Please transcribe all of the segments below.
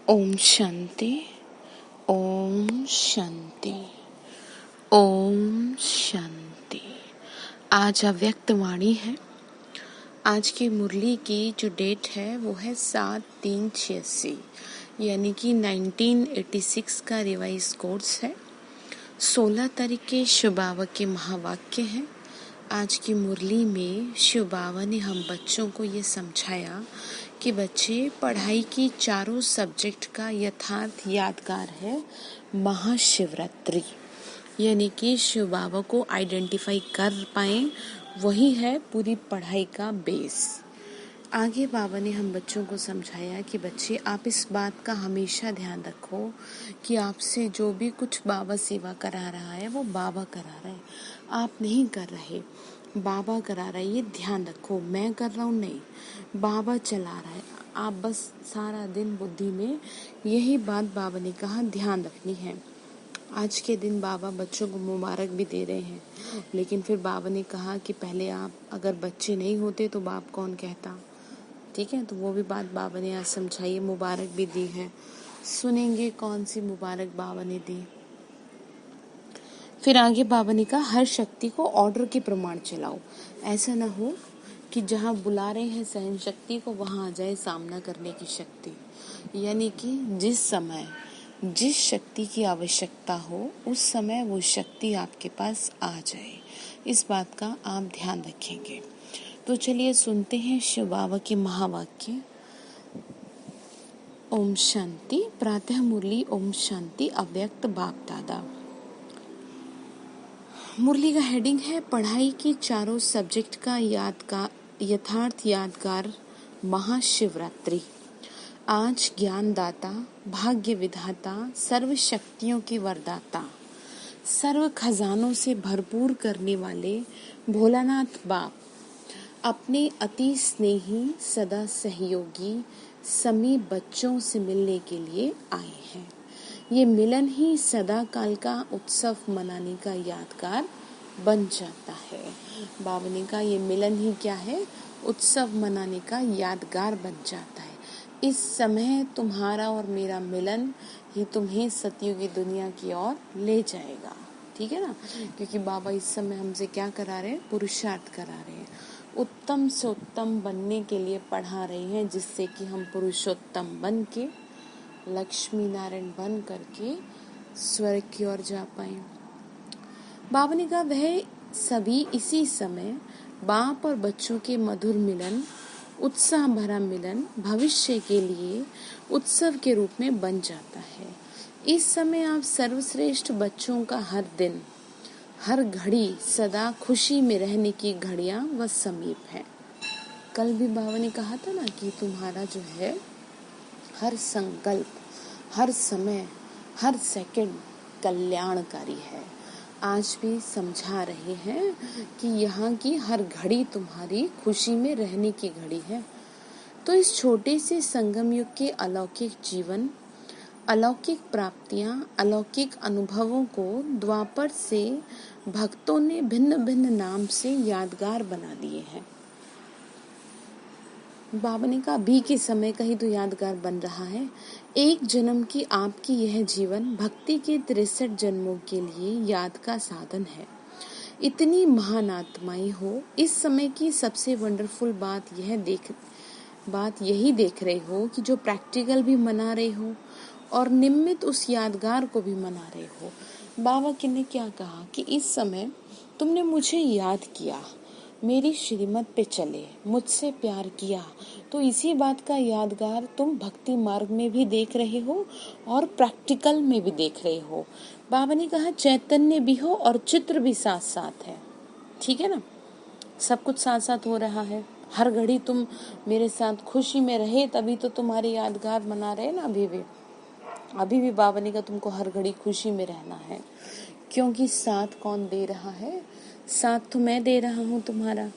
ओम शांति, ओम शांति, ओम शांति। आज अव्यक्त वाणी है। आज की मुरली की जो डेट है वो है 7/3/86, यानी कि 1986 का रिवाइज कोर्स है। 16 तारीख के शिव बाबा के महावाक्य हैं। आज की मुरली में शिव बाबा ने हम बच्चों को ये समझाया कि बच्चे, पढ़ाई की चारों सब्जेक्ट का यथार्थ यादगार है महाशिवरात्रि, यानी कि शिव बाबा को आइडेंटिफाई कर पाएं, वही है पूरी पढ़ाई का बेस। आगे बाबा ने हम बच्चों को समझाया कि बच्चे, आप इस बात का हमेशा ध्यान रखो कि आपसे जो भी कुछ बाबा सेवा करा रहा है वो बाबा करा रहा है, आप नहीं कर रहे, बाबा करा रहा है। ये ध्यान रखो, मैं कर रहा हूँ नहीं, बाबा चला रहा है। आप बस सारा दिन बुद्धि में यही बात बाबा ने कहा ध्यान रखनी है। आज के दिन बाबा बच्चों को मुबारक भी दे रहे हैं, लेकिन फिर बाबा ने कहा कि पहले आप, अगर बच्चे नहीं होते तो बाप कौन कहता। ठीक है, तो वो भी बात बाबा ने आज समझाई, मुबारक भी दी है। सुनेंगे कौन सी मुबारक बाबा ने दी। फिर आगे बाबा ने कहा, हर शक्ति को ऑर्डर के प्रमाण चलाओ। ऐसा ना हो कि जहाँ बुला रहे हैं सहन शक्ति को, वहाँ आ जाए सामना करने की शक्ति। यानी कि जिस समय जिस शक्ति की आवश्यकता हो उस समय वो शक्ति आपके पास आ जाए। इस बात का आप ध्यान रखेंगे। तो चलिए सुनते हैं शिव बाबा के महावाक्य। ओम शांति। प्रातः मुरली ओम शांति अव्यक्त बाप दादा। मुरली का हेडिंग है, पढ़ाई की चारों सब्जेक्ट का यथार्थ यादगार महाशिवरात्रि। आज ज्ञानदाता, भाग्य विधाता, सर्व शक्तियों के वरदाता, सर्व खजानों से भरपूर करने वाले भोलानाथ बाप अपने अति स्नेही, सदा सहयोगी समीप बच्चों से मिलने के लिए आए हैं। ये मिलन ही सदा काल का उत्सव मनाने का यादगार बन जाता है। बाबा ने कहा ये मिलन ही क्या है, उत्सव मनाने का यादगार बन जाता है। इस समय तुम्हारा और मेरा मिलन ही तुम्हें सतयुग की दुनिया की ओर ले जाएगा। ठीक है ना, क्योंकि बाबा इस समय हमसे क्या करा रहे हैं, पुरुषार्थ करा रहे हैं, उत्तम से उत्तम बनने के लिए पढ़ा रहे हैं, जिससे कि हम पुरुषोत्तम बन के, लक्ष्मी नारायण बन करके स्वर्ग की ओर जा पाए। बाबा ने कहा वह सभी इसी समय बाप और बच्चों के मधुर मिलन, उत्साह भरा मिलन भविष्य के लिए उत्सव के रूप में बन जाता है। इस समय आप सर्वश्रेष्ठ बच्चों का हर दिन, हर घड़ी सदा खुशी में रहने की घड़ियां व समीप है। कल भी बाबा ने कहा था ना कि तुम्हारा जो है हर संकल्प, हर समय, हर सेकंड कल्याणकारी है। आज भी समझा रहे हैं कि यहाँ की हर घड़ी तुम्हारी खुशी में रहने की घड़ी है। तो इस छोटे से संगम युग के अलौकिक जीवन, अलौकिक प्राप्तियां, अलौकिक अनुभवों को द्वापर से भक्तों ने भिन्न भिन्न नाम से यादगार बना दिए हैं। बाबा ने कहा अभी के समय का ही तो यादगार बन रहा है। एक जन्म की आपकी यह जीवन भक्ति के 63 जन्मों के लिए याद का साधन है। इतनी महान आत्माएं हो, इस समय की सबसे वंडरफुल बात यही देख रहे हो कि जो प्रैक्टिकल भी मना रहे हो और निमित्त उस यादगार को भी मना रहे हो। बाबा ने क्या कहा कि इस समय तुमने मुझे याद किया, मेरी श्रीमत पे चले, मुझसे प्यार किया, तो इसी बात का यादगार तुम भक्ति मार्ग में भी देख रहे हो और प्रैक्टिकल में भी देख रहे हो। बाबा ने कहा चैतन्य भी हो और चित्र भी साथ साथ है। ठीक है ना, सब कुछ साथ साथ हो रहा है। हर घड़ी तुम मेरे साथ खुशी में रहे, तभी तो तुम्हारे यादगार मना रहे ना। अभी भी बाबा ने कहा तुमको हर घड़ी खुशी में रहना है, क्योंकि साथ कौन दे रहा है, साथ तो मैं दे रहा हूं तुम्हारा।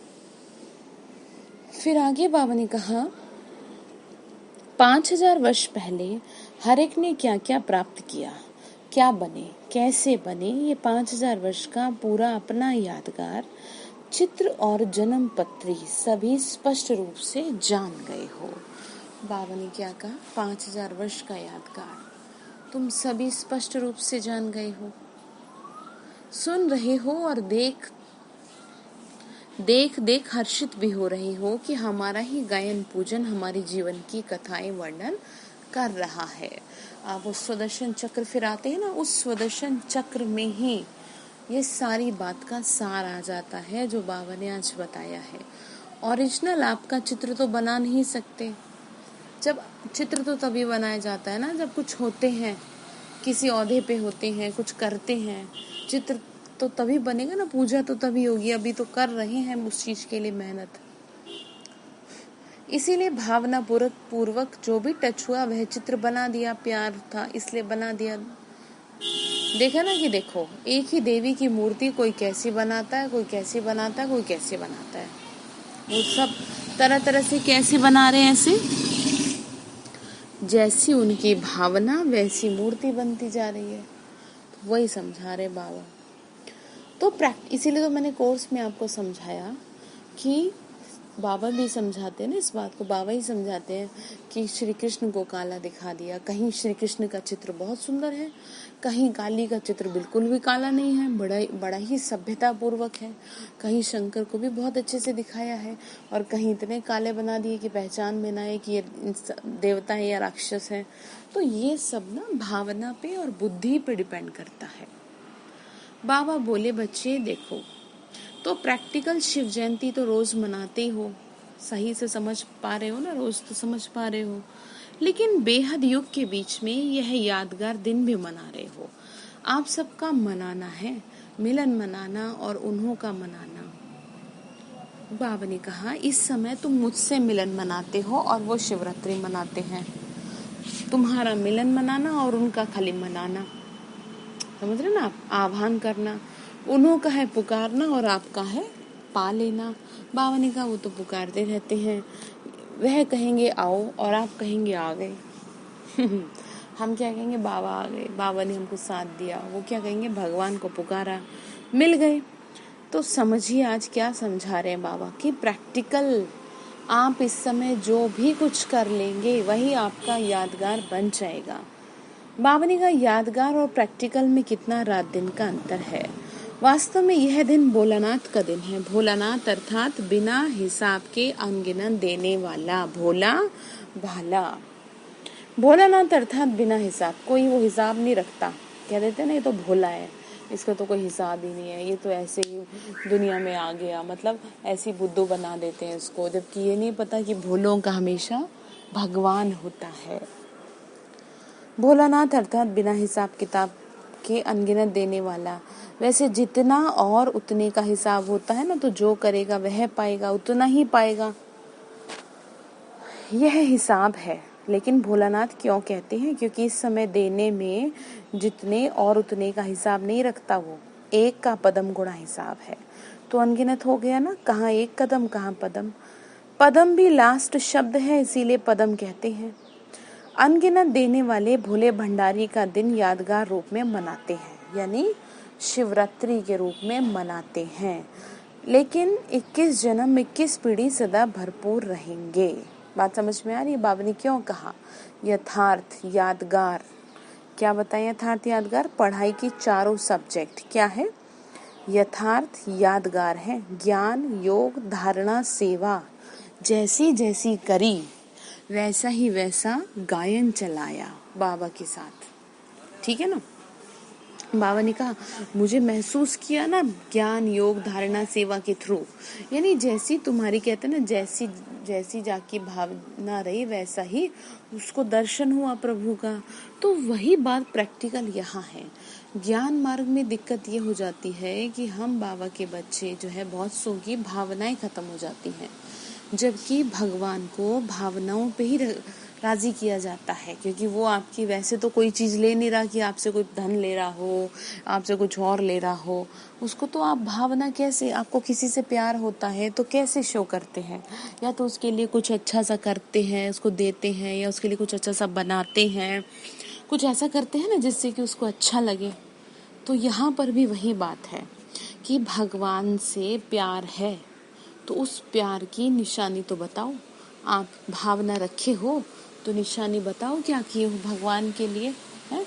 फिर आगे बाबा ने कहा 5000 वर्ष पहले हर एक ने क्या क्या प्राप्त किया, क्या बने, कैसे बने, ये 5000 वर्ष का पूरा अपना यादगार चित्र और जन्म पत्री सभी स्पष्ट रूप से जान गए हो। बाबा ने क्या कहा? 5000 वर्ष का यादगार तुम सभी स्पष्ट रूप से जान गए हो, सुन रहे हो और देख देख हर्षित भी हो रहे हो कि हमारा ही गायन पूजन हमारी जीवन की कथाएं वर्णन कर रहा है। आप उस स्वदर्शन चक्र फिर आते हैं ना, उस स्वदर्शन चक्र में ही ये सारी बात का सार आ जाता है जो बाबा ने आज बताया है। ओरिजिनल आपका चित्र तो बना नहीं सकते। जब चित्र तो तभी बनाया जाता है ना जब कुछ होते हैं, किसी ओहदे पे होते हैं, कुछ करते हैं, चित्र तो तभी बनेगा ना, पूजा तो तभी होगी। अभी तो कर रहे हैं उस चीज के लिए मेहनत। इसीलिए भावना पूर्वक जो भी टच हुआ वह चित्र बना दिया, प्यार था इसलिए बना दिया। देखा ना कि देखो, एक ही देवी की मूर्ति कोई कैसी बनाता है, कोई कैसी बनाता है, कोई कैसे बनाता है। वो सब तरह तरह से कैसे बना रहे हैं, ऐसे जैसी उनकी भावना वैसी मूर्ति बनती जा रही है। तो वही समझा रहे बाबा। तो इसीलिए तो मैंने कोर्स में आपको समझाया कि बाबा भी समझाते हैं ना इस बात को। बाबा ही समझाते हैं कि श्री कृष्ण को काला दिखा दिया। कहीं श्री कृष्ण का चित्र बहुत सुंदर है, कहीं काली का चित्र बिल्कुल भी काला नहीं है, बड़ा ही सभ्यता पूर्वक है। कहीं शंकर को भी बहुत अच्छे से दिखाया है और कहीं इतने काले बना दिए कि पहचान में ना आए कि ये देवता है या राक्षस है। तो ये सब ना भावना पे और बुद्धि पे डिपेंड करता है। बाबा बोले, बच्चे देखो, तो प्रैक्टिकल शिव जयंती तो रोज मनाते हो, सही से समझ पा रहे हो ना, रोज तो समझ पा रहे हो, लेकिन बेहद युग के बीच में यह यादगार दिन भी मना रहे हो। आप सबका मनाना है, मिलन मनाना और उन्हों का मनाना। बाबा ने कहा, इस समय तुम मुझसे मिलन मनाते हो और वो शिवरात्रि मनाते हैं। तुम्हारा मिलन मनाना और उनका खाली मनाना, समझ रहे ना आप? आह्वान करना, उन्हों का है पुकारना और आपका है पा लेना। बाबा ने कहा, वो तो पुकारते रहते हैं, वह कहेंगे आओ और आप कहेंगे आ गए। हम क्या कहेंगे? बाबा आ गए, बाबा ने हमको साथ दिया। वो क्या कहेंगे? भगवान को पुकारा, मिल गए। तो समझिए आज क्या समझा रहे हैं बाबा कि प्रैक्टिकल आप इस समय जो भी कुछ कर लेंगे वही आपका यादगार बन जाएगा। बाबा ने कहा, यादगार और प्रैक्टिकल में कितना रात दिन का अंतर है। वास्तव में यह दिन भोलानाथ का दिन है। भोलानाथ अर्थात बिना हिसाब के अनगिनत देने वाला, भोला भाला। भोलानाथ अर्थात बिना हिसाब, कोई वो हिसाब नहीं रखता, कह देते ना ये तो भोला है, इसका तो कोई हिसाब ही नहीं है, ये तो ऐसे ही दुनिया में आ गया, मतलब ऐसी बुद्धू बना देते हैं इसको, जबकि ये नहीं पता कि भोलों का हमेशा भगवान होता है। भोलानाथ अर्थात बिना हिसाब किताब के अनगिनत देने वाला। वैसे जितना और उतने का हिसाब होता है ना, तो जो करेगा वह पाएगा, उतना ही पाएगा, यह हिसाब है। लेकिन भोलानाथ क्यों कहते हैं? क्योंकि इस समय देने में जितने और उतने का हिसाब नहीं रखता, वो एक का पदम गुणा हिसाब है। तो अनगिनत हो गया ना, कहाँ एक कदम कहाँ पदम। पदम भी लास्ट शब्द है, इसीलिए पदम कहते हैं। अनगिनत देने वाले भोले भंडारी का दिन यादगार रूप में मनाते हैं, यानी शिवरात्रि के रूप में मनाते हैं। लेकिन 21 जन्म 21 पीढ़ी सदा भरपूर रहेंगे। बात समझ में आ रही है? बाबा ने क्यों कहा यथार्थ यादगार? क्या बताएं यथार्थ यादगार? पढ़ाई की चारों सब्जेक्ट क्या है? यथार्थ यादगार है। ज्ञान, योग, धारणा, सेवा जैसी जैसी करी वैसा ही वैसा गायन चलाया बाबा के साथ। ठीक है ना? बाबा ने कहा, मुझे महसूस किया ना ज्ञान, योग, धारणा, सेवा के थ्रू, यानी जैसी तुम्हारी, कहते ना, जैसी जैसी जाकी भावना रही वैसा ही उसको दर्शन हुआ प्रभु का। तो वही बात प्रैक्टिकल यहाँ है। ज्ञान मार्ग में दिक्कत ये हो जाती है कि हम बाबा के बच्चे जो है, बहुत सौ की भावनाएं खत्म हो जाती हैं, जबकि भगवान को भावनाओं पे ही राजी किया जाता है, क्योंकि वो आपकी वैसे तो कोई चीज ले नहीं रहा कि आपसे कोई धन ले रहा हो, आपसे कुछ और ले रहा हो, उसको तो आप भावना कैसे, आपको किसी से प्यार होता है तो कैसे शो करते हैं? या तो उसके लिए कुछ अच्छा सा करते हैं, उसको देते हैं, या उसके लिए कुछ अच्छा सा बनाते हैं, कुछ ऐसा करते हैं ना जिससे कि उसको अच्छा लगे। तो यहाँ पर भी वही बात है कि भगवान से प्यार है, तो उस प्यार की निशानी तो बताओ। आप भावना रखे हो तो निशानी बताओ क्या किए हो भगवान के लिए, है?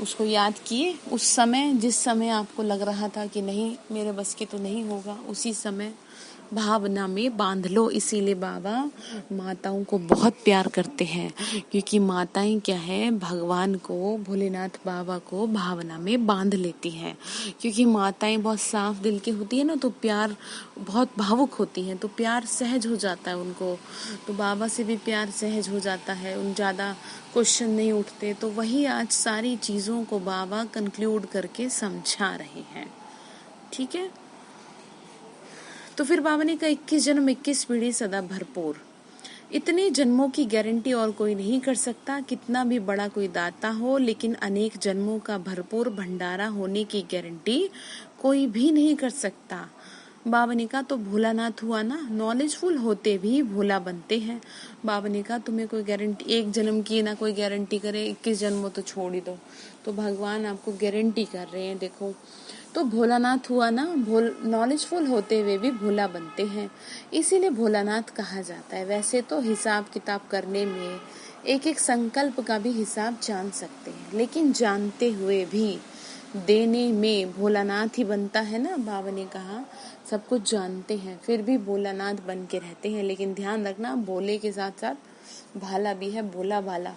उसको याद किए उस समय, जिस समय आपको लग रहा था कि नहीं मेरे बस की तो नहीं होगा, उसी समय भावना में बांध लो। इसीलिए बाबा माताओं को बहुत प्यार करते हैं, क्योंकि माताएं क्या है, भगवान को, भोलेनाथ बाबा को भावना में बांध लेती हैं। क्योंकि माताएं बहुत साफ दिल की होती है ना, तो प्यार, बहुत भावुक होती हैं, तो प्यार सहज हो जाता है उनको। तो बाबा से भी प्यार सहज हो जाता है, उन ज़्यादा क्वेश्चन नहीं उठते। तो वही आज सारी चीज़ों को बाबा कंक्लूड करके समझा रहे हैं। ठीक है, तो फिर बाबा ने कहा 21 जन्म 21 पीढ़ी सदा भरपूर। इतने जन्मों की गारंटी और कोई नहीं कर सकता, कितना भी बड़ा कोई दाता हो, लेकिन अनेक जन्मों का भरपूर भंडारा होने की गारंटी कोई भी नहीं कर सकता। बाबा ने कहा तो भोलानाथ हुआ ना, नॉलेजफुल होते भी भोला बनते हैं। बाबा ने कहा तुम्हें कोई गारंटी, एक जन्म की ना कोई गारंटी करे, 21 जन्मों तो छोड़ ही दो। तो भगवान आपको गारंटी कर रहे हैं, देखो तो भोलानाथ हुआ ना, नॉलेजफुल होते हुए भी भोला बनते हैं, इसीलिए भोलानाथ कहा जाता है। वैसे तो हिसाब किताब करने में एक एक संकल्प का भी हिसाब जान सकते हैं, लेकिन जानते हुए भी देने में भोलानाथ ही बनता है ना। बाबा ने कहा सब कुछ जानते हैं फिर भी भोलानाथ बन के रहते हैं, लेकिन ध्यान रखना भोले के साथ साथ भाला भी है, भोला भाला।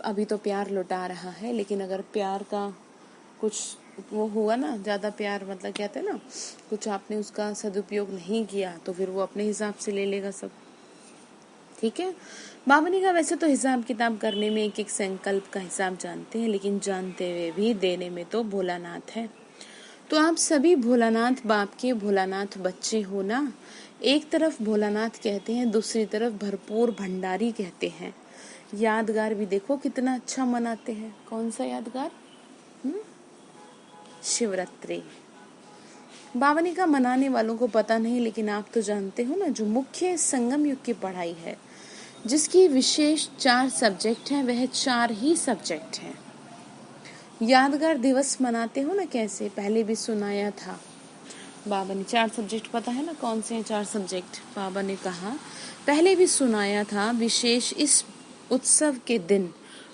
अभी तो प्यार लुटा रहा है, लेकिन अगर प्यार का कुछ वो हुआ ना, ज्यादा प्यार मतलब कहते हैं ना, कुछ आपने उसका सदुपयोग नहीं किया तो फिर वो अपने हिसाब से ले लेगा सब। ठीक है, बाबा ने कहा वैसे तो हिसाब किताब करने में एक एक संकल्प का हिसाब जानते हैं, लेकिन जानते हुए भी देने में तो भोलानाथ है। तो आप सभी भोलानाथ बाप के भोलानाथ बच्चे हो ना। एक तरफ भोलानाथ कहते हैं, दूसरी तरफ भरपूर भंडारी कहते हैं। यादगार भी देखो कितना अच्छा मनाते हैं। कौन सा यादगार? शिवरात्रि। बाबा ने कहा मनाने वालों को पता नहीं, लेकिन आप तो जानते हो ना, जो मुख्य संगम युग की पढ़ाई है, जिसकी विशेष 4 सब्जेक्ट हैं, वह 4 ही सब्जेक्ट हैं। यादगार दिवस मनाते हो ना कैसे, पहले भी सुनाया था। बाबा ने 4 सब्जेक्ट पता है ना, कौन से हैं 4 सब्जेक्ट? बाबा ने कहा पहले भी सुनाया था। विशेष इस उत्सव के दिन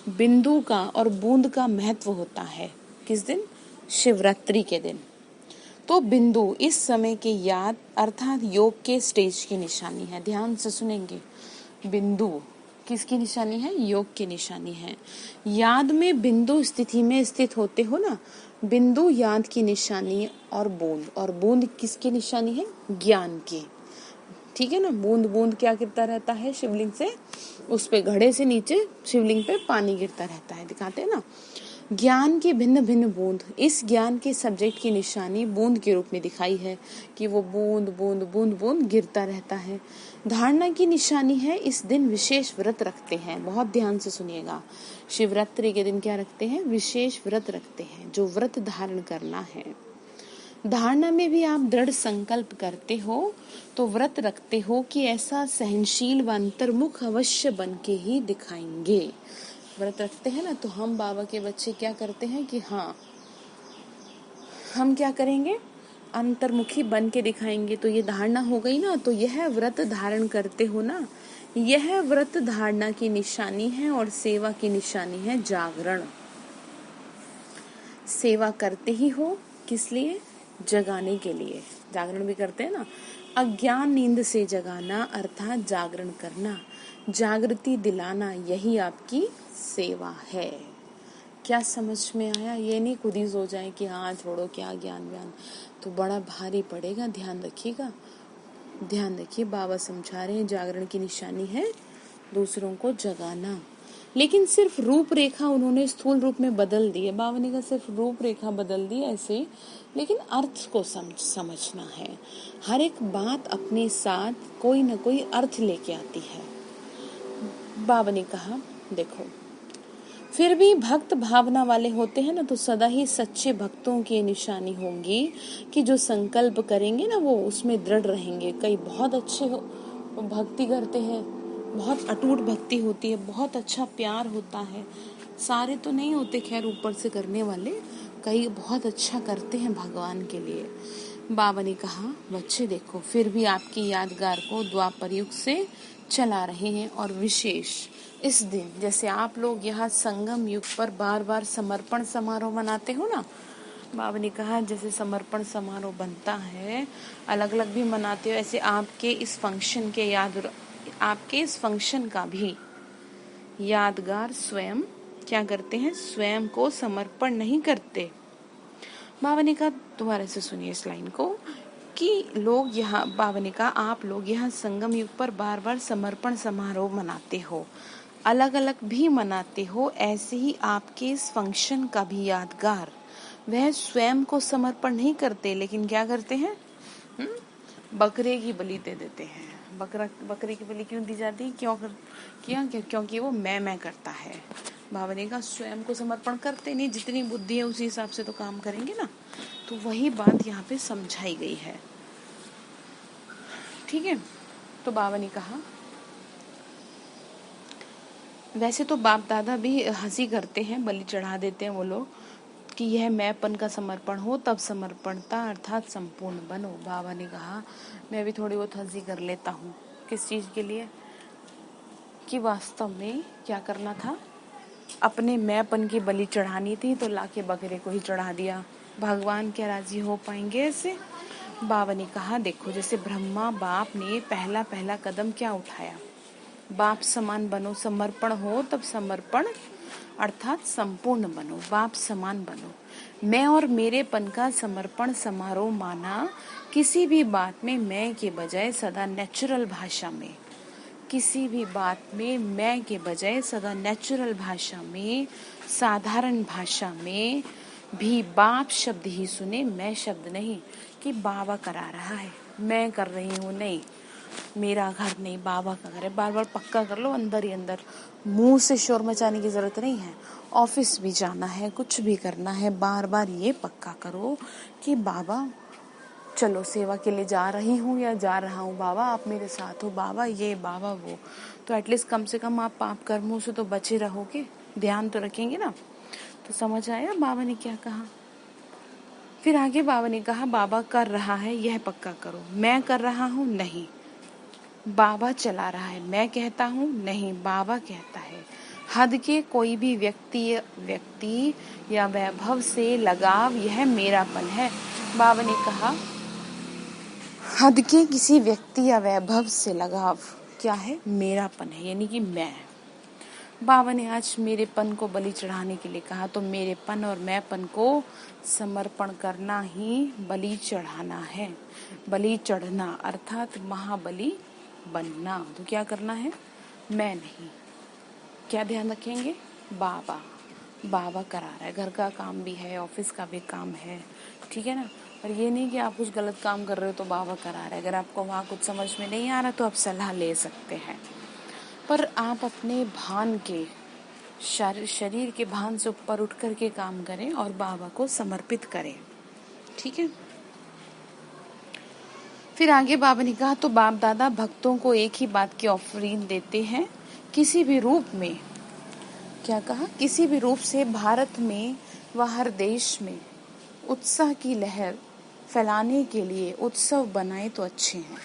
बिंदु का और बूंद का महत्व होता है। किस दिन? शिवरात्रि के दिन। तो बिंदु इस समय के याद अर्थात योग के स्टेज की निशानी है। ध्यान से सुनेंगे, बिंदु किसकी निशानी है? योग की निशानी है। याद में बिंदु स्थिति में स्थित होते हो ना, बिंदु याद की निशानी, और बूंद किसकी निशानी है? ज्ञान की। ठीक है ना, बूंद बूंद क्या गिरता रहता है शिवलिंग से, उस पे घड़े से नीचे शिवलिंग पे पानी गिरता रहता है, दिखाते हैं ना। ज्ञान की भिन्न भिन्न बूंद, इस ज्ञान के सब्जेक्ट की निशानी बूंद के रूप में दिखाई है कि वो बूंद बूंद बूंद बूंद गिरता रहता है। धारणा की निशानी है, इस दिन विशेष व्रत रखते हैं। बहुत ध्यान से सुनिएगा, शिवरात्रि के दिन क्या रखते हैं? विशेष व्रत रखते हैं, जो व्रत धारण करना है। धारणा में भी आप दृढ़ संकल्प करते हो, तो व्रत रखते हो कि ऐसा सहनशील व अंतर्मुख अवश्य बन के ही दिखाएंगे। व्रत रखते हैं ना, तो हम बाबा के बच्चे क्या करते हैं कि हाँ हम क्या करेंगे? अंतर्मुखी बन के दिखाएंगे। तो ये धारणा हो गई ना, तो यह व्रत धारण करते हो ना, यह व्रत धारणा की निशानी है। और सेवा की निशानी है जागरण। सेवा करते ही हो, किस लिए? जगाने के लिए। जागरण भी करते हैं ना, अज्ञान नींद से जगाना अर्थात जागरण करना, जागृति दिलाना, यही आपकी सेवा है। क्या समझ में आया? ये नहीं खुद ही सो जाए कि हाँ छोड़ो क्या ज्ञान व्यान, तो बड़ा भारी पड़ेगा। ध्यान रखिएगा, ध्यान रखिए, बाबा समझा रहे हैं जागरण की निशानी है दूसरों को जगाना। लेकिन सिर्फ रूपरेखा उन्होंने स्थूल रूप में बदल दी है। बाबा ने कहा सिर्फ रूपरेखा बदल दी ऐसे, लेकिन अर्थ को समझना है। हर एक बात अपने साथ कोई न कोई अर्थ लेके आती है। बाबा ने कहा देखो, फिर भी भक्त भावना वाले होते हैं ना, तो सदा ही सच्चे भक्तों की निशानी होंगी कि जो संकल्प करेंगे ना वो उसमें दृढ़ रहेंगे। कई बहुत अच्छे भक्ति करते हैं, बहुत अटूट भक्ति होती है, बहुत अच्छा प्यार होता है। सारे तो नहीं होते खैर ऊपर से करने वाले, कई बहुत अच्छा करते हैं भगवान के लिए। बाबा ने कहा बच्चे देखो, फिर भी आपकी यादगार को द्वापर युग से चला रहे हैं और विशेष इस दिन जैसे आप लोग यहाँ संगम युग पर बार बार समर्पण समारोह मनाते हो ना, बाबा ने कहा जैसे समर्पण समारोह बनता है, अलग अलग भी मनाते हो, ऐसे आपके इस फंक्शन का भी यादगार स्वयं क्या करते हैं, स्वयं को समर्पण नहीं करते। बाबा ने कहा दोबारा से सुनिए इस लाइन को कि लोग यहाँ, बाबा ने कहा आप लोग यहाँ संगम युग पर बार बार समर्पण समारोह मनाते हो, अलग अलग भी मनाते हो, ऐसे ही आपके इस फंक्शन का भी यादगार वह स्वयं को समर्पण नहीं करते, लेकिन क्या करते हैं, बकरे की बलि दे देते हैं। बकरे की बलि क्यों दी जाती है, क्योंकि वो मैं करता है। बाबा ने कहा स्वयं को समर्पण करते नहीं, जितनी बुद्धि है उसी हिसाब से तो काम करेंगे ना। तो वही बात यहाँ पे समझाई गई है, ठीक है। तो बाबा ने कहा वैसे तो बाप दादा भी हंसी करते हैं, बलि चढ़ा देते हैं वो लोग कि यह मैंपन का समर्पण हो, तब समर्पणता अर्थात संपूर्ण बनो। बाबा ने कहा मैं भी थोड़ी बहुत हंसी कर लेता हूँ, किस चीज़ के लिए, कि वास्तव में क्या करना था, अपने मैंपन की बलि चढ़ानी थी, तो लाके बकरे को ही चढ़ा दिया। भगवान क्या राजी हो पाएंगे ऐसे। बाबा ने कहा देखो जैसे ब्रह्मा बाप ने पहला कदम क्या उठाया, बाप समान बनो, समर्पण हो तब समर्पण अर्थात संपूर्ण बनो, बाप समान बनो। मैं और मेरेपन का समर्पण समारोह माना, किसी भी बात में मैं के बजाय सदा नेचुरल भाषा में, किसी भी बात में मैं के बजाय सदा नेचुरल भाषा में, साधारण भाषा में भी बाप शब्द ही सुने, मैं शब्द नहीं, कि बाबा करा रहा है, मैं कर रही हूँ नहीं, मेरा घर नहीं बाबा का घर है। बार बार पक्का कर लो अंदर ही अंदर, मुंह से शोर मचाने की जरूरत नहीं है। ऑफिस भी जाना है, कुछ भी करना है, बार बार ये पक्का करो कि बाबा चलो सेवा के लिए जा रही हूँ या जा रहा हूँ, बाबा आप मेरे साथ हो, बाबा ये बाबा वो। तो एटलीस्ट कम से कम आप पाप कर्मों से तो बचे रहोगे, ध्यान तो रखेंगे ना। तो समझ आया बाबा ने क्या कहा। फिर आगे बाबा ने कहा बाबा कर रहा है यह पक्का करो, मैं कर रहा हूँ नहीं, बाबा चला रहा है, मैं कहता हूँ नहीं, बाबा कहता है। हद के कोई भी व्यक्ति या वैभव से लगाव यह मेरापन है। बाबा ने कहा हद के किसी व्यक्ति या वैभव से लगाव क्या है, मेरापन है, यानी कि मैं। बाबा ने आज मेरेपन को बलि चढ़ाने के लिए कहा, तो मेरेपन और मैंपन को समर्पण करना ही बलि चढ़ाना है। बलि चढ़ना अर्थात महाबली बनना। तो क्या करना है, मैं नहीं, क्या ध्यान रखेंगे, बाबा करा रहा है, घर का काम भी है, ऑफिस का भी काम है, ठीक है ना। और ये नहीं कि आप कुछ गलत काम कर रहे हो तो बाबा करा रहा है। अगर आपको वहाँ कुछ समझ में नहीं आ रहा तो आप सलाह ले सकते हैं, पर आप अपने भान के शरीर के भान से ऊपर उठ करके काम करें और बाबा को समर्पित करें, ठीक है। फिर आगे बाबा ने कहा तो बाप दादा भक्तों को एक ही बात की ऑफरिंग देते हैं, किसी भी रूप में, क्या कहा, किसी भी रूप से भारत में व हर देश में उत्साह की लहर फैलाने के लिए उत्सव बनाए तो अच्छे हैं।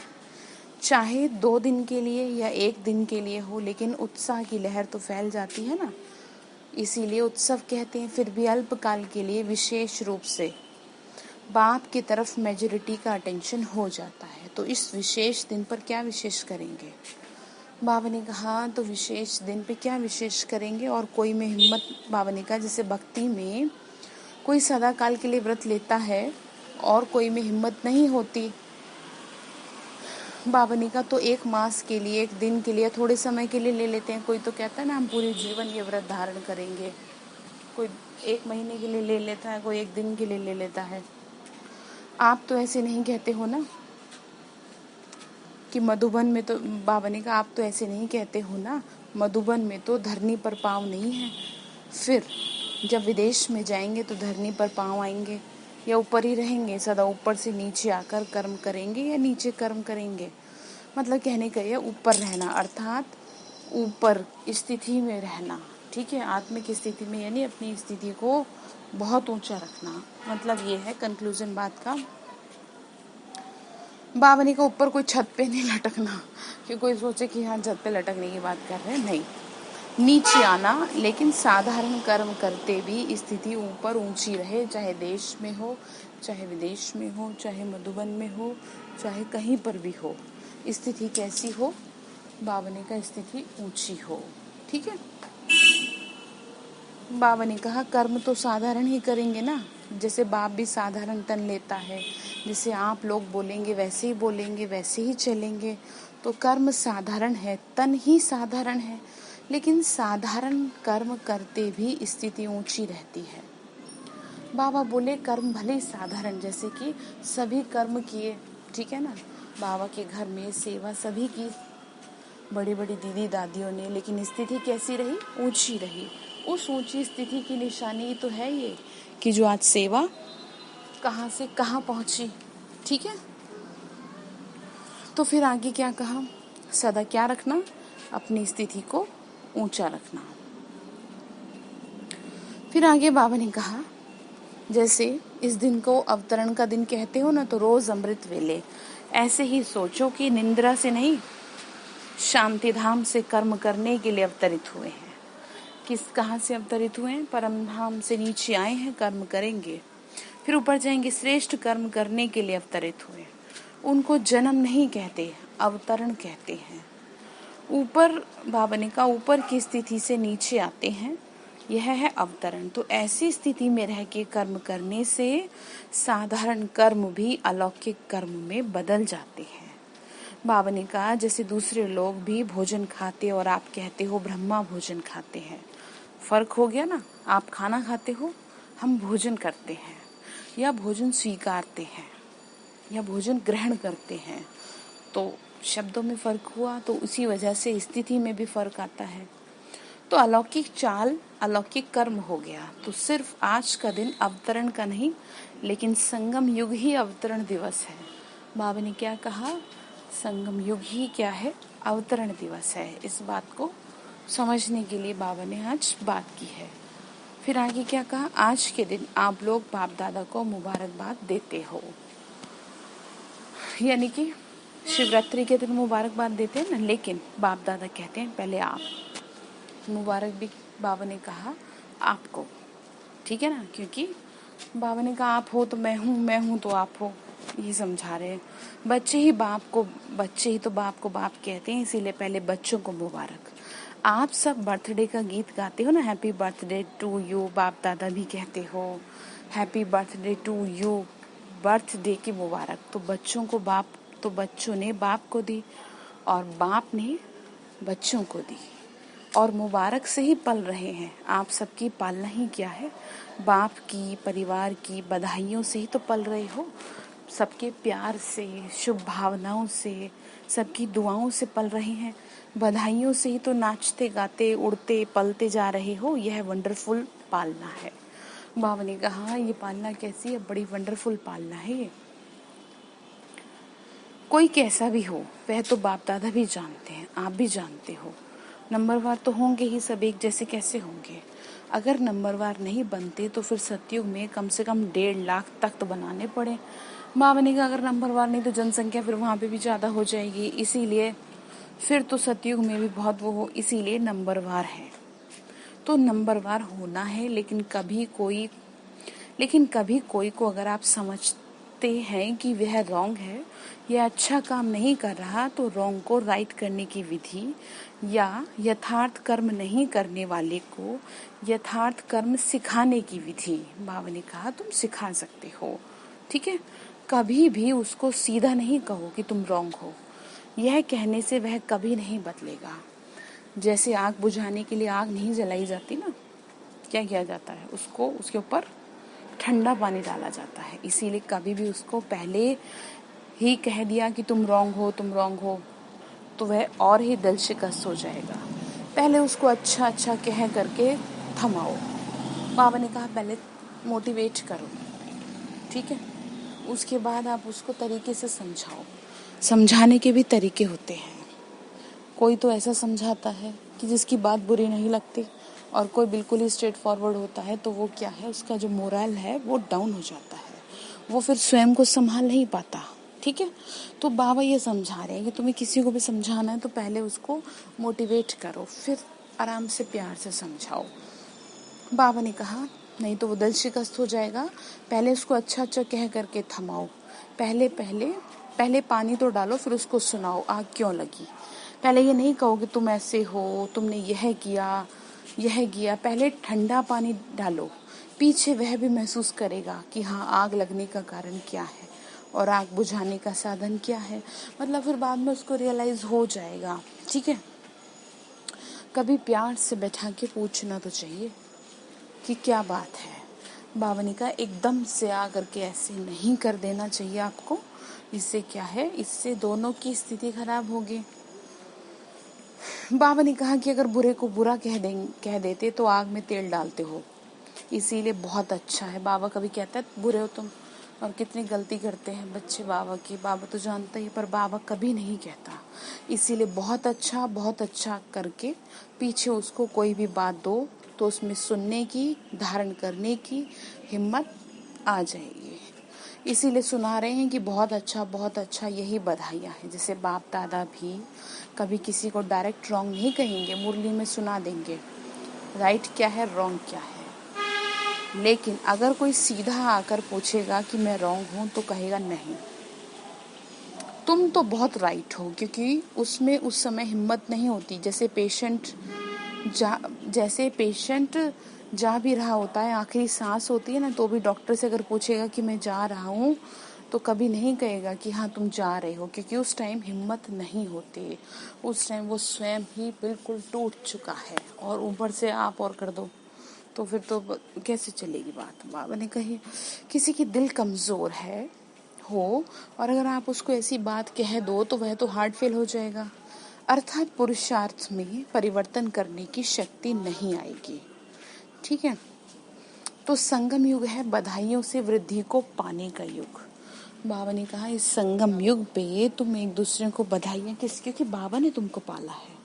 चाहे 2 दिन के लिए या 1 दिन के लिए हो, लेकिन उत्साह की लहर तो फैल जाती है ना, इसीलिए उत्सव कहते हैं। फिर भी अल्पकाल के लिए विशेष रूप से बाप की तरफ मेजॉरिटी का अटेंशन हो जाता है। तो इस विशेष दिन पर क्या विशेष करेंगे, बाबा ने कहा तो विशेष दिन पे क्या विशेष करेंगे। और कोई में हिम्मत, बाबा ने कहा जैसे भक्ति में कोई सदा काल के लिए व्रत लेता है और कोई में हिम्मत नहीं होती, बाबा ने कहा तो 1 मास के लिए, 1 दिन के लिए, थोड़े समय के लिए ले लेते हैं। कोई तो कहता है ना हम पूरे जीवन ये व्रत धारण करेंगे, कोई 1 महीने के लिए ले लेता है, कोई 1 दिन के लिए ले लेता है। आप तो ऐसे नहीं कहते हो ना कि मधुबन में तो, बाबा ने कहा आप तो ऐसे नहीं कहते हो ना, मधुबन में तो धरनी पर पाँव नहीं है, फिर जब विदेश में जाएंगे तो धरनी पर पाँव आएंगे या ऊपर ही रहेंगे, सदा ऊपर से नीचे आकर कर्म करेंगे या नीचे कर्म करेंगे। मतलब कहने का ये ऊपर रहना अर्थात ऊपर स्थिति में रहना, ठीक है, आत्मिक स्थिति में, यानी अपनी स्थिति को बहुत ऊंचा रखना। मतलब ये है कंक्लूजन बात का। बाबा ने कहा ऊपर कोई छत पे नहीं लटकना कि कोई सोचे कि हाँ छत पे लटकने की बात कर रहे हैं, नहीं, नीचे आना, लेकिन साधारण कर्म करते भी स्थिति ऊपर ऊंची रहे, चाहे देश में हो, चाहे विदेश में हो, चाहे मधुबन में हो, चाहे कहीं पर भी हो। स्थिति कैसी हो? बाबा ने कहा स्थिति ऊंची हो। ठीक है। बाबा ने कहा कर्म तो साधारण ही करेंगे ना, जैसे बाप भी साधारण तन लेता है, जैसे आप लोग बोलेंगे वैसे ही बोलेंगे, वैसे ही चलेंगे। तो कर्म साधारण है, तन ही साधारण है, लेकिन साधारण कर्म करते भी स्थिति ऊंची रहती है। बाबा बोले कर्म भले ही साधारण, जैसे कि सभी कर्म किए, ठीक है ना, बाबा के घर में सेवा सभी की, बड़ी बड़ी दीदी दादियों ने, लेकिन स्थिति कैसी रही? ऊंची रही। उस ऊंची स्थिति की निशानी तो है ये कि जो आज सेवा कहाँ से कहाँ पहुंची। ठीक है। तो फिर आगे क्या कहा? सदा क्या रखना? अपनी स्थिति को ऊंचा रखना। फिर आगे बाबा ने कहा जैसे इस दिन को अवतरण का दिन कहते हो ना, तो रोज अमृत वेले ऐसे ही सोचो कि निंद्रा से नहीं, शांति धाम से कर्म करने के लिए अवतरित हुए हैं। कहाँ से अवतरित हुए हैं? परम धाम से नीचे आए हैं, कर्म करेंगे, फिर ऊपर जाएंगे, श्रेष्ठ कर्म करने के लिए अवतरित हुए। उनको जन्म नहीं कहते, अवतरण कहते हैं। ऊपर बाबा ने कहा ऊपर की स्थिति से नीचे आते हैं, यह है अवतरण। तो ऐसी स्थिति में रह के कर्म करने से साधारण कर्म भी अलौकिक कर्म में बदल जाते हैं। बाबा ने कहा जैसे दूसरे लोग भी भोजन खाते और आप कहते हो ब्रह्मा भोजन खाते हैं, फर्क हो गया ना। आप खाना खाते हो, हम भोजन करते हैं, या भोजन स्वीकारते हैं, या भोजन ग्रहण करते हैं। तो शब्दों में फर्क हुआ, तो उसी वजह से स्थिति में भी फर्क आता है। तो अलौकिक चाल, अलौकिक कर्म हो गया। तो सिर्फ आज का दिन अवतरण का नहीं, लेकिन संगम युग ही अवतरण दिवस है। बाबा ने क्या कहा? संगम युग ही क्या है? अवतरण दिवस है। इस बात को समझने के लिए बाबा ने आज बात की है। फिर आगे क्या कहा? आज के दिन आप लोग बाप दादा को मुबारकबाद देते हो, यानी कि शिवरात्रि के दिन मुबारकबाद देते हैं ना, लेकिन बाप दादा कहते हैं पहले आप। मुबारक भी बाबा ने कहा आपको, ठीक है ना, क्योंकि बाबा ने कहा आप हो तो मैं हूँ, मैं हूँ तो आप हो, ये समझा रहे हैं। बच्चे ही तो बाप को बाप कहते हैं, इसीलिए पहले बच्चों को मुबारक। आप सब बर्थडे का गीत गाते हो ना, हैप्पी बर्थडे टू यू, बाप दादा भी कहते हो happy birthday to you, birthday की मुबारक। तो बच्चों को बाप, तो बच्चों ने बाप को दी और बाप ने बच्चों को दी, और मुबारक से ही पल रहे हैं। आप सबकी पालना ही क्या है? बाप की, परिवार की बधाइयों से ही तो पल रहे हो, सबके प्यार से, शुभ भावनाओं से, सबकी दुआओं से पल रहे हैं, बधाइयों से ही तो नाचते गाते उड़ते पलते जा रहे हो। यह वंडरफुल पालना है। बाबा ने कहा ये पालना कैसी है? बड़ी वंडरफुल पालना है ये। कोई कैसा भी हो, वह तो बाप दादा भी जानते हैं, आप भी जानते हो। नंबरवार तो होंगे ही, सब एक जैसे कैसे होंगे? अगर नंबरवार नहीं बनते तो फिर सतयुग में कम से कम 1.5 लाख तख्त बनाने पड़े। बाबा ने कहा अगर नंबरवार नहीं तो जनसंख्या फिर वहाँ पे भी ज़्यादा हो जाएगी, इसीलिए फिर तो सतयुग में भी बहुत वो हो, इसीलिए नंबरवार है। तो नंबरवार होना है, लेकिन कभी कोई को अगर आप समझते हैं कि वह रॉन्ग है या अच्छा काम नहीं कर रहा, तो रॉन्ग को राइट करने की विधि, या यथार्थ कर्म नहीं करने वाले को यथार्थ कर्म सिखाने की विधि, बाबा ने कहा तुम सिखा सकते हो। ठीक है। कभी भी उसको सीधा नहीं कहो कि तुम रॉन्ग हो, यह कहने से वह कभी नहीं बदलेगा। जैसे आग बुझाने के लिए आग नहीं जलाई जाती ना, क्या किया जाता है? उसको उसके ऊपर ठंडा पानी डाला जाता है। इसीलिए कभी भी उसको पहले ही कह दिया कि तुम रॉन्ग हो, तुम रॉन्ग हो, तो वह और ही दिल शिकस्त हो जाएगा। पहले उसको अच्छा अच्छा कह करके थमाओ। बाबा ने कहा पहले मोटिवेट करो, ठीक है, उसके बाद आप उसको तरीके से समझाओ। समझाने के भी तरीके होते हैं। कोई तो ऐसा समझाता है कि जिसकी बात बुरी नहीं लगती, और कोई बिल्कुल ही स्ट्रेट फॉरवर्ड होता है, तो वो क्या है, उसका जो मोरल है वो डाउन हो जाता है, वो फिर स्वयं को संभाल नहीं पाता। ठीक है। तो बाबा ये समझा रहे हैं कि तुम्हें किसी को भी समझाना है तो पहले उसको मोटिवेट करो, फिर आराम से प्यार से समझाओ। बाबा ने कहा नहीं तो वो दिल शिकस्त हो जाएगा, पहले उसको अच्छा अच्छा कह करके थमाओ। पहले पहले पहले पानी तो डालो, फिर उसको सुनाओ आग क्यों लगी। पहले ये नहीं कहो कि तुम ऐसे हो, तुमने यह किया। पहले ठंडा पानी डालो, पीछे वह भी महसूस करेगा कि हाँ आग लगने का कारण क्या है और आग बुझाने का साधन क्या है। मतलब फिर बाद में उसको रियलाइज हो जाएगा। ठीक है, कभी प्यार से बैठा के पूछना तो चाहिए कि क्या बात है। बाबा ने कहा एकदम से आकर के ऐसे नहीं कर देना चाहिए आपको, इससे क्या है, इससे दोनों की स्थिति खराब होगी। बाबा ने कहा कि अगर बुरे को बुरा कह देते तो आग में तेल डालते हो, इसीलिए बहुत अच्छा है। बाबा कभी कहता है बुरे हो तुम, और कितनी गलती करते हैं बच्चे बाबा की, बाबा तो जानता ही, पर बाबा कभी नहीं कहता। इसीलिए बहुत अच्छा करके पीछे उसको कोई भी बात दो तो उसमें सुनने की, धारण करने की हिम्मत आ जाएगी। इसीलिए सुना रहे हैं कि बहुत अच्छा, यही बधाइयाँ हैं। जैसे बाप दादा भी कभी किसी को डायरेक्ट रॉन्ग नहीं कहेंगे, मुरली में सुना देंगे राइट क्या है रॉन्ग क्या है। लेकिन अगर कोई सीधा आकर पूछेगा कि मैं रॉन्ग हूँ तो कहेगा नहीं, तुम तो बहुत राइट हो, क्योंकि उसमें उस समय हिम्मत नहीं होती। जैसे पेशेंट जा भी रहा होता है, आखिरी सांस होती है ना, तो भी डॉक्टर से अगर पूछेगा कि मैं जा रहा हूँ तो कभी नहीं कहेगा कि हाँ तुम जा रहे हो, क्योंकि उस टाइम हिम्मत नहीं होती। उस टाइम वो स्वयं ही बिल्कुल टूट चुका है, और ऊपर से आप और कर दो तो फिर तो कैसे चलेगी बात। बाबा ने कही किसी की दिल कमज़ोर हो और अगर आप उसको ऐसी बात कह दो तो वह तो हार्ट फेल हो जाएगा, अर्थात पुरुषार्थ में परिवर्तन करने की शक्ति नहीं आएगी। ठीक है, तो संगम युग है बधाइयों से वृद्धि को पाने का युग। बाबा ने कहा इस संगम युग पे तुम एक दूसरे को बधाइयाँ क्योंकि बाबा ने तुमको पाला है,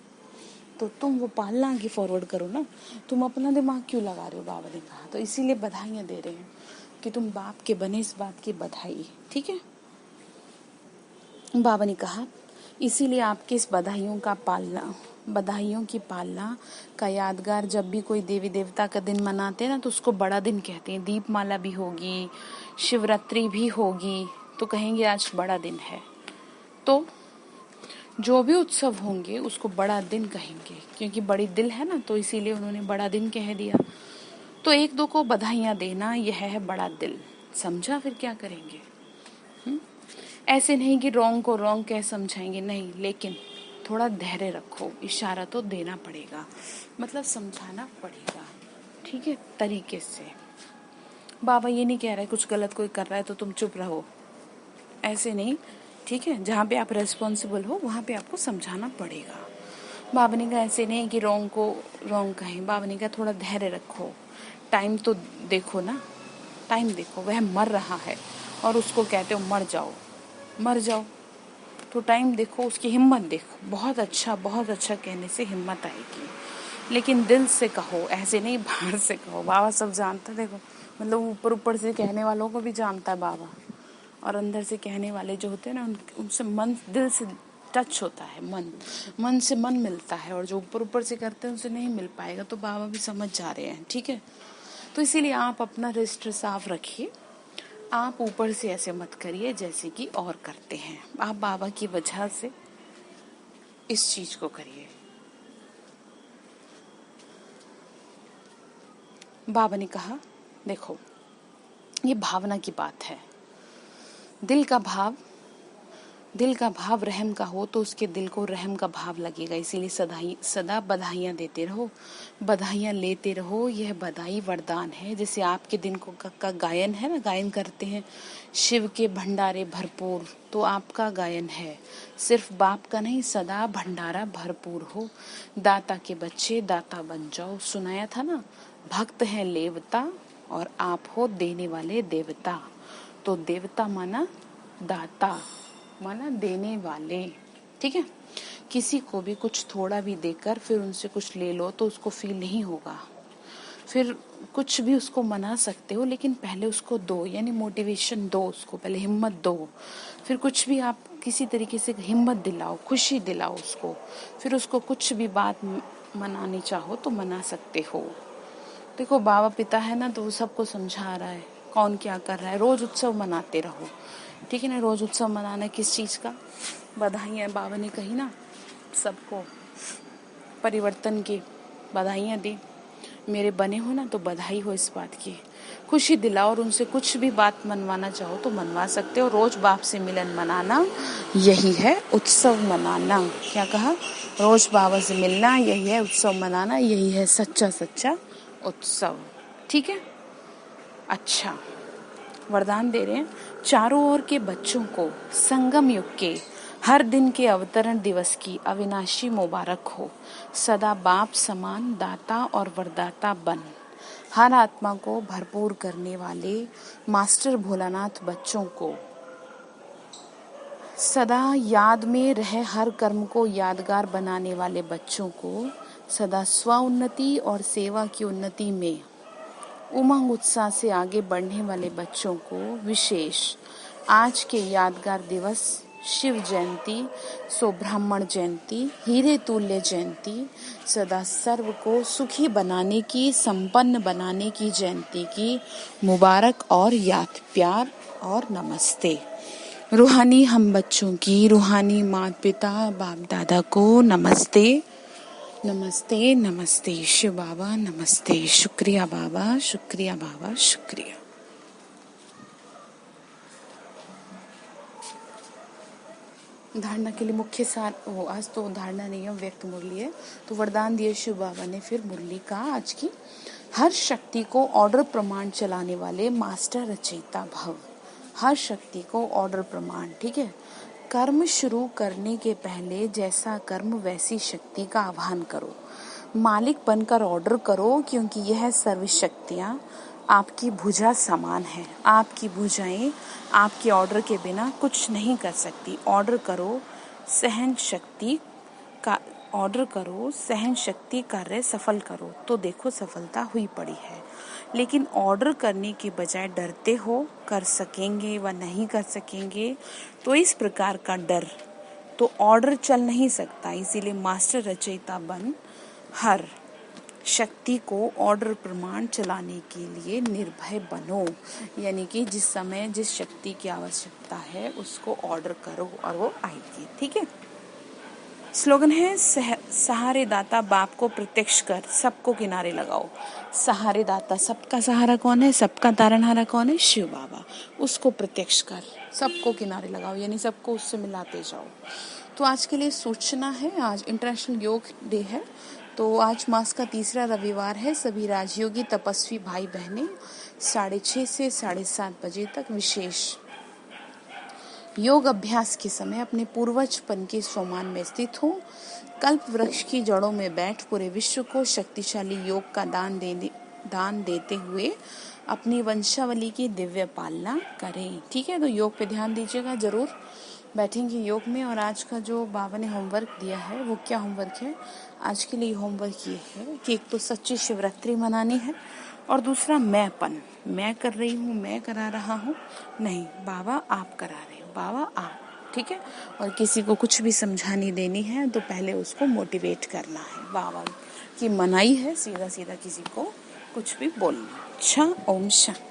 तो तुम वो पालना आगे फॉरवर्ड करो ना, तुम अपना दिमाग क्यों लगा रहे हो। बाबा ने कहा तो इसीलिए बधाइयाँ दे रहे हैं कि तुम बाप के बने, इस बात की बधाई। ठीक है, बाबा ने कहा इसीलिए आपके इस बधाइयों की पालना का यादगार जब भी कोई देवी देवता का दिन मनाते हैं ना तो उसको बड़ा दिन कहते हैं। दीपमाला भी होगी, शिवरात्रि भी होगी, तो कहेंगे आज बड़ा दिन है। तो जो भी उत्सव होंगे उसको बड़ा दिन कहेंगे, क्योंकि बड़ी दिल है ना, तो इसीलिए उन्होंने बड़ा दिन कह दिया। तो एक दो को बधाइयाँ देना यह है बड़ा दिल। समझा, फिर क्या करेंगे। ऐसे नहीं कि रॉन्ग को रॉन्ग कह समझाएंगे, नहीं, लेकिन थोड़ा धैर्य रखो, इशारा तो देना पड़ेगा, मतलब समझाना पड़ेगा। ठीक है, तरीके से। बाबा ये नहीं कह रहे कुछ गलत कोई कर रहा है तो तुम चुप रहो, ऐसे नहीं। ठीक है, जहाँ पे आप रेस्पॉन्सिबल हो वहाँ पे आपको समझाना पड़ेगा। बाबा ने कहा ऐसे नहीं कि रॉन्ग को रॉन्ग कहें। बाबा ने कहा थोड़ा धैर्य रखो, टाइम तो देखो ना, टाइम देखो, वह मर रहा है और उसको कहते हो मर जाओ, तो टाइम देखो, उसकी हिम्मत देखो। बहुत अच्छा कहने से हिम्मत आएगी, लेकिन दिल से कहो, ऐसे नहीं बाहर से कहो। बाबा सब जानता, देखो, मतलब ऊपर से कहने वालों को भी जानता है बाबा, और अंदर से कहने वाले जो होते हैं ना उनसे मन, दिल से टच होता है, मन से मन मिलता है, और जो ऊपर से करते हैं उनसे नहीं मिल पाएगा। तो बाबा भी समझ जा रहे हैं। ठीक है, तो इसीलिए आप अपना रजिस्टर साफ रखिए, आप ऊपर से ऐसे मत करिए जैसे कि और करते हैं। आप बाबा की वजह से इस चीज को करिए। बाबा ने कहा देखो ये भावना की बात है, दिल का भाव रहम का हो तो उसके दिल को रहम का भाव लगेगा। इसीलिए सदा बधाइयाँ देते रहो, बधाइयाँ लेते रहो। यह बधाई वरदान है। जैसे आपके दिन का गायन है ना, गायन करते हैं शिव के भंडारे भरपूर, तो आपका गायन है सिर्फ बाप का नहीं, सदा भंडारा भरपूर हो। दाता के बच्चे दाता बन जाओ, सुनाया था ना, भक्त है लेवता और आप हो देने वाले देवता। तो देवता माना दाता, माना देने वाले। ठीक है, किसी को भी कुछ थोड़ा भी देकर फिर उनसे कुछ ले लो तो उसको फील नहीं होगा। फिर कुछ भी उसको मना सकते हो, लेकिन पहले उसको दो, यानी मोटिवेशन दो उसको, पहले हिम्मत दो। फिर कुछ भी आप किसी तरीके से हिम्मत दिलाओ, खुशी दिलाओ उसको। फिर उसको कुछ भी बात मनाने चाहो तो मना सकते हो। देखो बाबा पिता है ना, तो वो सबको समझा रहा है कौन क्या कर रहा है। रोज उत्सव मनाते रहो, ठीक है ना। रोज उत्सव मनाना किस चीज़ का? बधाइयाँ बाबा ने कही ना, सबको परिवर्तन की बधाइयाँ दी। मेरे बने हो ना, तो बधाई हो इस बात की, खुशी दिलाओ। और उनसे कुछ भी बात मनवाना चाहो तो मनवा सकते हो। रोज बाप से मिलन मनाना, यही है उत्सव मनाना। क्या कहा? रोज बाबा से मिलना, यही है उत्सव मनाना, यही है सच्चा सच्चा उत्सव। ठीक है। अच्छा, वरदान दे रहे हैं, चारों ओर के बच्चों को संगम युग के हर दिन के अवतरण दिवस की अविनाशी मुबारक हो। सदा बाप समान दाता और वरदाता बन। हर आत्मा को भरपूर करने वाले मास्टर भोलानाथ बच्चों को सदा याद में रहे। हर कर्म को यादगार बनाने वाले बच्चों को सदा स्व उन्नति और सेवा की उन्नति में उमंग उत्साह से आगे बढ़ने वाले बच्चों को विशेष आज के यादगार दिवस शिव जयंती, सो ब्राह्मण जयंती, हीरे तुल्य जयंती, सदा सर्व को सुखी बनाने की, संपन्न बनाने की जयंती की मुबारक और याद प्यार और नमस्ते। रूहानी हम बच्चों की, रूहानी माता पिता बाप दादा को नमस्ते नमस्ते नमस्ते। शिव बाबा नमस्ते। शुक्रिया बाबा, शुक्रिया बाबा, शुक्रिया। धारणा के लिए मुख्य सार आज तो धारणा नहीं है, व्यक्त मुरली है। तो वरदान दिए शिव बाबा ने, फिर मुरली का आज की, हर शक्ति को ऑर्डर प्रमाण चलाने वाले मास्टर रचयिता भव। हर शक्ति को ऑर्डर प्रमाण, ठीक है। कर्म शुरू करने के पहले जैसा कर्म वैसी शक्ति का आह्वान करो। मालिक बनकर ऑर्डर करो, क्योंकि यह सर्व शक्तियाँ आपकी भुजा समान है। आपकी भुजाएं आपके ऑर्डर के बिना कुछ नहीं कर सकती। ऑर्डर करो, सहन शक्ति का ऑर्डर करो, सहन शक्ति कार्य सफल करो, तो देखो सफलता हुई पड़ी है। लेकिन ऑर्डर करने के बजाय डरते हो, कर सकेंगे व नहीं कर सकेंगे, तो इस प्रकार का डर तो ऑर्डर चल नहीं सकता। इसीलिए मास्टर रचयिता बन हर शक्ति को ऑर्डर प्रमाण चलाने के लिए निर्भय बनो। यानी कि जिस समय जिस शक्ति की आवश्यकता है उसको ऑर्डर करो और वो आएगी। ठीक है। स्लोगन है, सहारे दाता बाप को प्रत्यक्ष कर सबको किनारे लगाओ। सहारे दाता, सबका सहारा कौन है? सबका तारनहारा कौन है? शिव बाबा। उसको प्रत्यक्ष कर सबको किनारे लगाओ, यानी सबको उससे मिलाते जाओ। तो आज के लिए सूचना है, आज इंटरनेशनल योग डे है। तो आज मास का तीसरा रविवार है। सभी राजयोगी तपस्वी भाई बहनें 6:30 से 7:30 बजे तक विशेष योग अभ्यास के समय अपने पूर्वजपन के स्वमान में स्थित हो। कल्प वृक्ष की जड़ों में बैठ पूरे विश्व को शक्तिशाली योग का दान देते हुए अपनी वंशावली की दिव्य पालना करें। ठीक है। तो योग पे ध्यान दीजिएगा, जरूर बैठेंगे योग में। और आज का जो बाबा ने होमवर्क दिया है, वो क्या होमवर्क है? आज के लिए होमवर्क ये है कि एक तो सच्ची शिवरात्रि मनानी है, और दूसरा मैं कर रही हूँ, मैं करा रहा हूँ नहीं, बाबा आप करा रहे हो, बाबा आप। ठीक है। और किसी को कुछ भी समझानी देनी है तो पहले उसको मोटिवेट करना है। बाबा की मनाही है सीधा सीधा किसी को कुछ भी बोलना। अच्छा, ओम शांति।